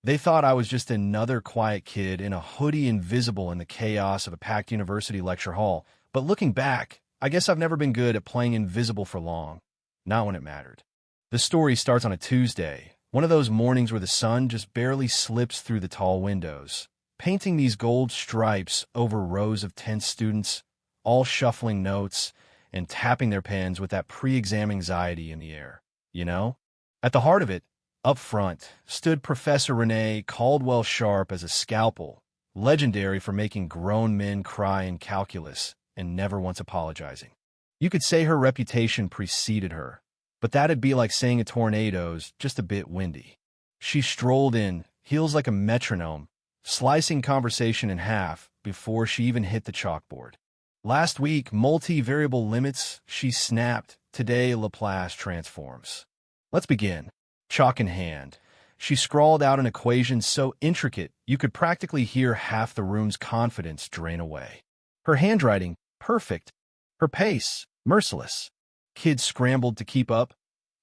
They thought I was just another quiet kid in a hoodie invisible in the chaos of a packed university lecture hall. But looking back, I guess I've never been good at playing invisible for long. Not when it mattered. The story starts on a Tuesday, one of those mornings where the sun just barely slips through the tall windows, painting these gold stripes over rows of tense students, all shuffling notes and tapping their pens with that pre-exam anxiety in the air. You know? At the heart of it, up front, stood Professor Renee Caldwell Sharp as a scalpel, legendary for making grown men cry in calculus and never once apologizing. You could say her reputation preceded her, but that'd be like saying a tornado's just a bit windy. She strolled in, heels like a metronome, slicing conversation in half before she even hit the chalkboard. Last week, multi-variable limits, she snapped. Today, Laplace transforms. Let's begin. Chalk in hand, she scrawled out an equation so intricate you could practically hear half the room's confidence drain away. Her handwriting, perfect. Her pace, merciless. Kids scrambled to keep up,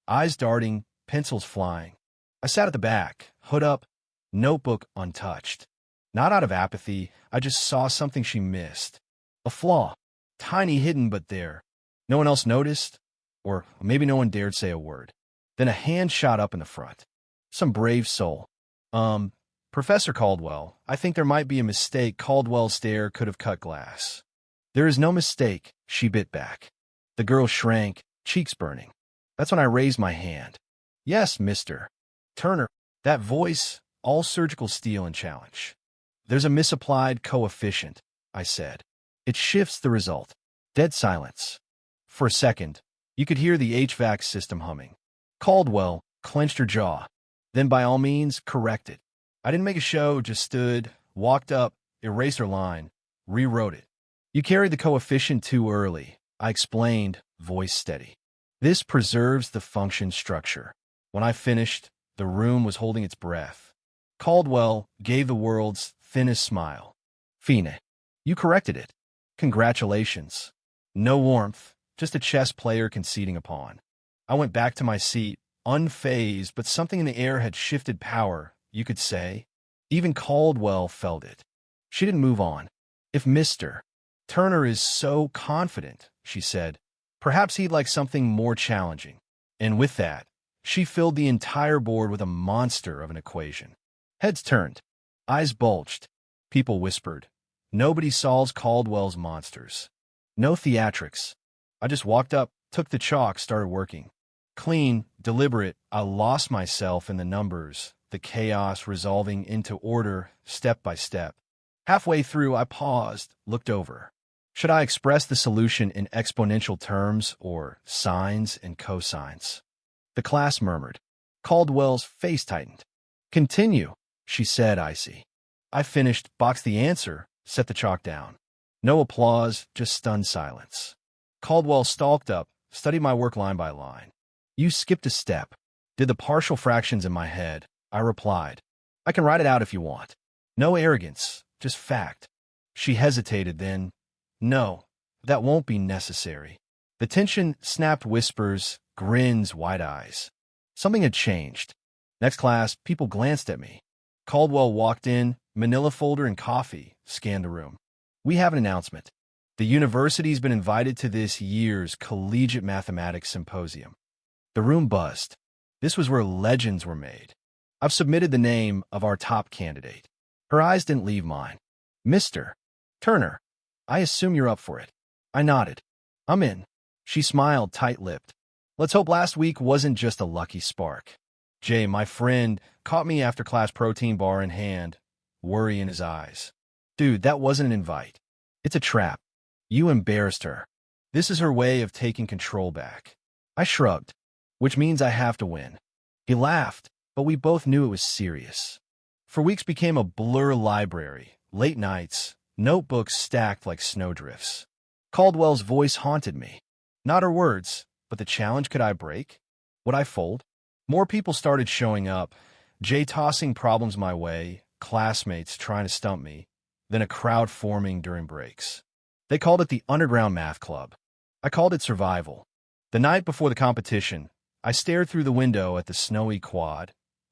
eyes darting, pencils flying. I sat at the back, hood up, notebook untouched. Not out of apathy, I just saw something she missed. A flaw. Tiny hidden, but there. No one else noticed, or maybe no one dared say a word. Then a hand shot up in the front. Some brave soul. Professor Caldwell, I think there might be a mistake. Caldwell's stare could have cut glass. There is no mistake, she bit back. The girl shrank, cheeks burning. That's when I raised my hand. Yes, Mr. Turner. That voice, all surgical steel and challenge. There's a misapplied coefficient, I said. It shifts the result. Dead silence. For a second, you could hear the HVAC system humming. Caldwell clenched her jaw. Then by all means, corrected. I didn't make a show, just stood, walked up, erased her line, rewrote it. You carried the coefficient too early, I explained, voice steady. This preserves the function structure. When I finished, the room was holding its breath. Caldwell gave the world's thinnest smile. Fine. You corrected it. Congratulations. No warmth, just a chess player conceding a pawn. I went back to my seat, unfazed, but something in the air had shifted power, you could say. Even Caldwell felt it. She didn't move on. If Mr. Turner is so confident, she said, perhaps he'd like something more challenging. And with that, she filled the entire board with a monster of an equation. Heads turned. Eyes bulged. People whispered. Nobody solves Caldwell's monsters. No theatrics. I just walked up, took the chalk, started working. Clean, deliberate, I lost myself in the numbers, the chaos resolving into order, step by step. Halfway through, I paused, looked over. Should I express the solution in exponential terms or sines and cosines? The class murmured. Caldwell's face tightened. Continue, she said, icy. I finished, boxed the answer, set the chalk down. No applause, just stunned silence. Caldwell stalked up, studied my work line by line. You skipped a step. Did the partial fractions in my head, I replied. I can write it out if you want. No arrogance, just fact. She hesitated then. No, that won't be necessary. The tension snapped whispers, grins, wide eyes. Something had changed. Next class, people glanced at me. Caldwell walked in, manila folder and coffee, scanned the room. We have an announcement. The university's been invited to this year's Collegiate Mathematics Symposium. The room buzzed. This was where legends were made. I've submitted the name of our top candidate. Her eyes didn't leave mine. Mr. Turner, I assume you're up for it. I nodded. I'm in. She smiled, tight-lipped. Let's hope last week wasn't just a lucky spark. Jay, my friend, caught me after class, protein bar in hand, worry in his eyes. Dude, that wasn't an invite. It's a trap. You embarrassed her. This is her way of taking control back. I shrugged. Which means I have to win. He laughed, but we both knew it was serious. For weeks became a blur library, late nights, notebooks stacked like snowdrifts. Caldwell's voice haunted me. Not her words, but the challenge. Could I break? Would I fold? More people started showing up, Jay tossing problems my way, classmates trying to stump me, then a crowd forming during breaks. They called it the Underground Math Club. I called it survival. The night before the competition, I stared through the window at the snowy quad,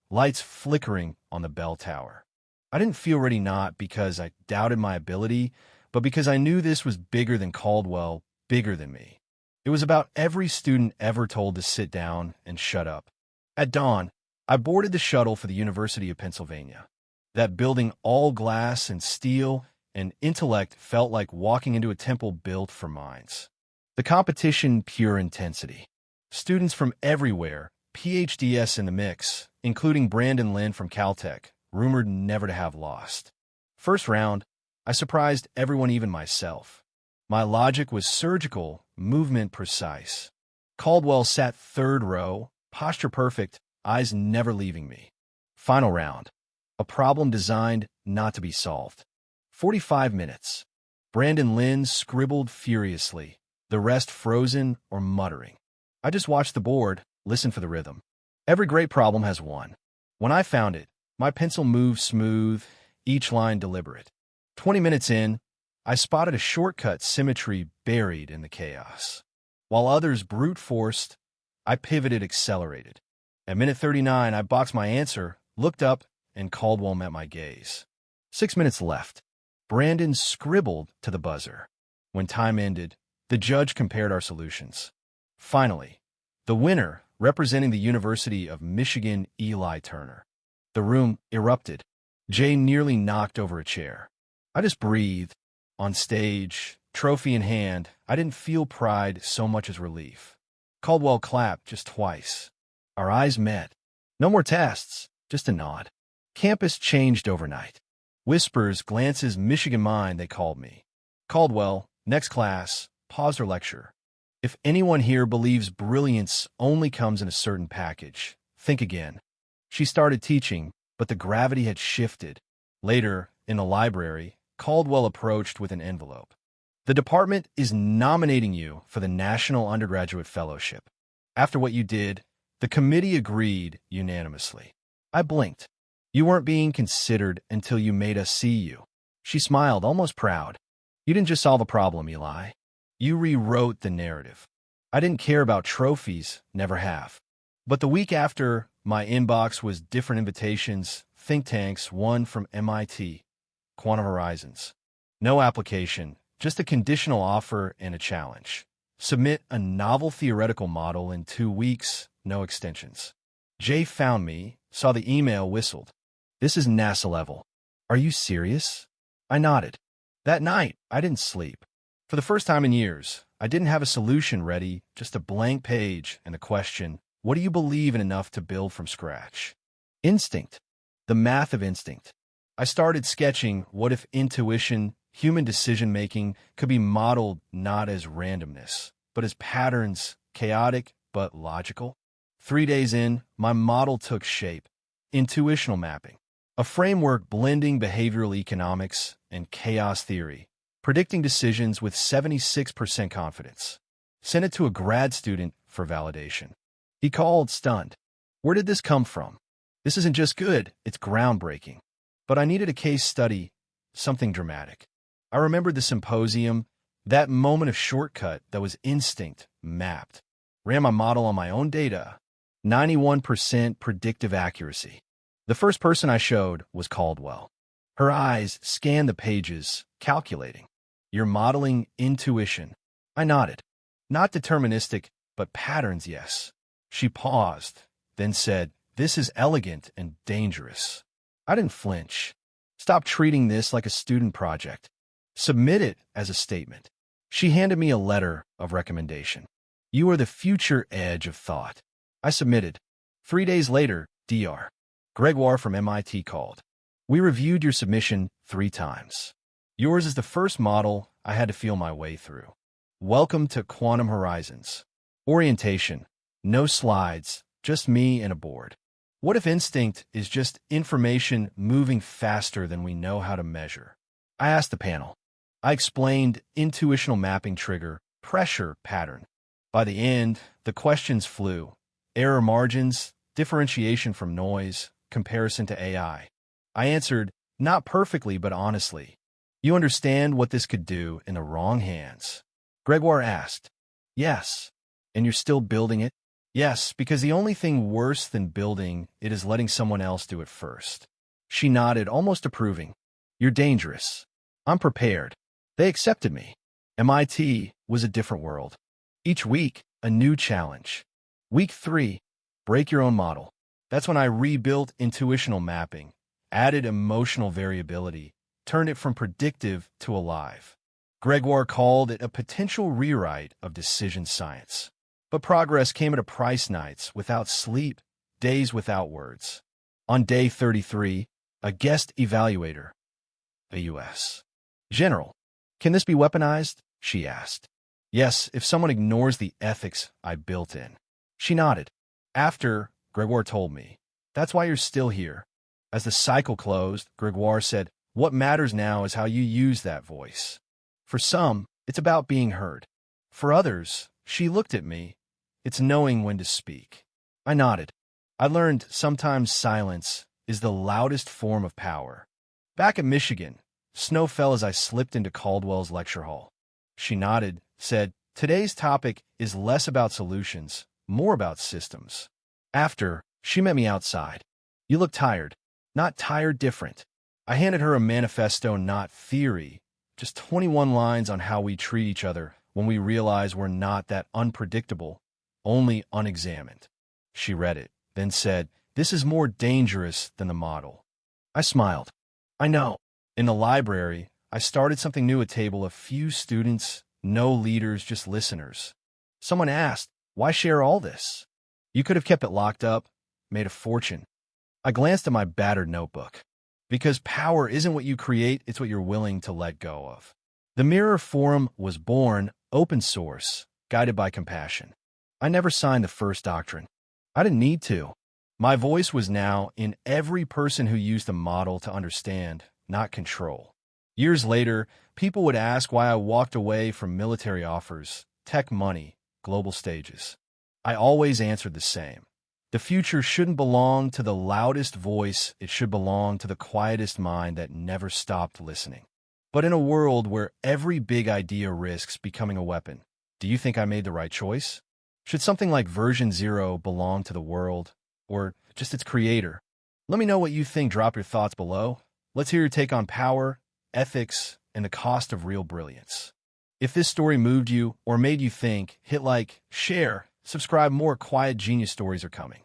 lights flickering on the bell tower. I didn't feel ready, not because I doubted my ability, but because I knew this was bigger than Caldwell, bigger than me. It was about every student ever told to sit down and shut up. At dawn, I boarded the shuttle for the University of Pennsylvania. That building, all glass and steel and intellect, felt like walking into a temple built for minds. The competition, pure intensity. Students from everywhere, PhDs in the mix, including Brandon Lynn from Caltech, rumored never to have lost. First round, I surprised everyone, even myself. My logic was surgical, movement precise. Caldwell sat third row, posture perfect, eyes never leaving me. Final round. A problem designed not to be solved. 45 minutes. Brandon Lynn scribbled furiously, the rest frozen or muttering. I just watched the board, listened for the rhythm. Every great problem has one. When I found it, my pencil moved smooth, each line deliberate. 20 minutes in, I spotted a shortcut symmetry buried in the chaos. While others brute-forced, I pivoted, accelerated. At minute 39, I boxed my answer, looked up, and Caldwell met my gaze. 6 minutes left. Brandon scribbled to the buzzer. When time ended, the judge compared our solutions. Finally, the winner, representing the University of Michigan, Eli Turner. The room erupted. Jay nearly knocked over a chair. I just breathed. On stage, trophy in hand, I didn't feel pride so much as relief. Caldwell clapped just twice. Our eyes met. No more tests, just a nod. Campus changed overnight. Whispers, glances, Michigan mind, they called me. Caldwell, next class, paused her lecture. If anyone here believes brilliance only comes in a certain package, think again. She started teaching, but the gravity had shifted. Later, in the library, Caldwell approached with an envelope. The department is nominating you for the National Undergraduate Fellowship. After what you did, the committee agreed unanimously. I blinked. You weren't being considered until you made us see you. She smiled, almost proud. You didn't just solve a problem, Eli. You rewrote the narrative. I didn't care about trophies, never have. But the week after, my inbox was different invitations, think tanks, one from MIT, Quantum Horizons. No application, just a conditional offer and a challenge. Submit a novel theoretical model in 2 weeks, no extensions. Jay found me, saw the email, whistled. This is NASA level. Are you serious? I nodded. That night, I didn't sleep. For the first time in years, I didn't have a solution ready, just a blank page and a question. What do you believe in enough to build from scratch? Instinct. The math of instinct. I started sketching what if intuition, human decision-making, could be modeled not as randomness, but as patterns, chaotic but logical. 3 days in, my model took shape. Intuitional mapping. A framework blending behavioral economics and chaos theory, predicting decisions with 76% confidence. Sent it to a grad student for validation. He called, stunned. Where did this come from? This isn't just good, it's groundbreaking. But I needed a case study, something dramatic. I remembered the symposium, that moment of shortcut that was instinct, mapped. Ran my model on my own data, 91% predictive accuracy. The first person I showed was Caldwell. Her eyes scanned the pages, calculating. You're modeling intuition. I nodded. Not deterministic, but patterns, yes. She paused, then said, this is elegant and dangerous. I didn't flinch. Stop treating this like a student project. Submit it as a statement. She handed me a letter of recommendation. You are the future edge of thought. I submitted. 3 days later, Dr. Gregoire from MIT called. We reviewed your submission 3 times. Yours is the first model I had to feel my way through. Welcome to Quantum Horizons. Orientation. No slides, just me and a board. What if instinct is just information moving faster than we know how to measure? I asked the panel. I explained intuitional mapping trigger, pressure pattern. By the end, the questions flew. Error margins, differentiation from noise, comparison to AI. I answered, not perfectly, but honestly. You understand what this could do in the wrong hands? Gregoire asked. Yes. And you're still building it? Yes, because the only thing worse than building it is letting someone else do it first. She nodded, almost approving. You're dangerous. I'm prepared. They accepted me. MIT was a different world. Each week, a new challenge. Week 3, break your own model. That's when I rebuilt intuitional mapping, added emotional variability, turned it from predictive to alive. Gregoire called it a potential rewrite of decision science. But progress came at a price: nights without sleep, days without words. On day 33, a guest evaluator, a U.S. general. Can this be weaponized? She asked. Yes, if someone ignores the ethics I built in. She nodded. After, Gregoire told me, that's why you're still here. As the cycle closed, Gregoire said, what matters now is how you use that voice. For some, it's about being heard. For others, she looked at me, it's knowing when to speak. I nodded. I learned sometimes silence is the loudest form of power. Back in Michigan, snow fell as I slipped into Caldwell's lecture hall. She nodded, said, today's topic is less about solutions, more about systems. After, she met me outside. You look tired. Not tired, different. I handed her a manifesto, not theory, just 21 lines on how we treat each other when we realize we're not that unpredictable, only unexamined. She read it, then said, this is more dangerous than the model. I smiled. I know. In the library, I started something new, a table, a few students, no leaders, just listeners. Someone asked, why share all this? You could have kept it locked up, made a fortune. I glanced at my battered notebook. Because power isn't what you create, it's what you're willing to let go of. The Mirror Forum was born, open source, guided by compassion. I never signed the first doctrine. I didn't need to. My voice was now in every person who used the model to understand, not control. Years later, people would ask why I walked away from military offers, tech money, global stages. I always answered the same. The future shouldn't belong to the loudest voice, it should belong to the quietest mind that never stopped listening. But in a world where every big idea risks becoming a weapon, do you think I made the right choice? Should something like version 0 belong to the world, or just its creator? Let me know what you think. Drop your thoughts below. Let's hear your take on power, ethics, and the cost of real brilliance. If this story moved you or made you think, hit like, share, subscribe. More quiet genius stories are coming.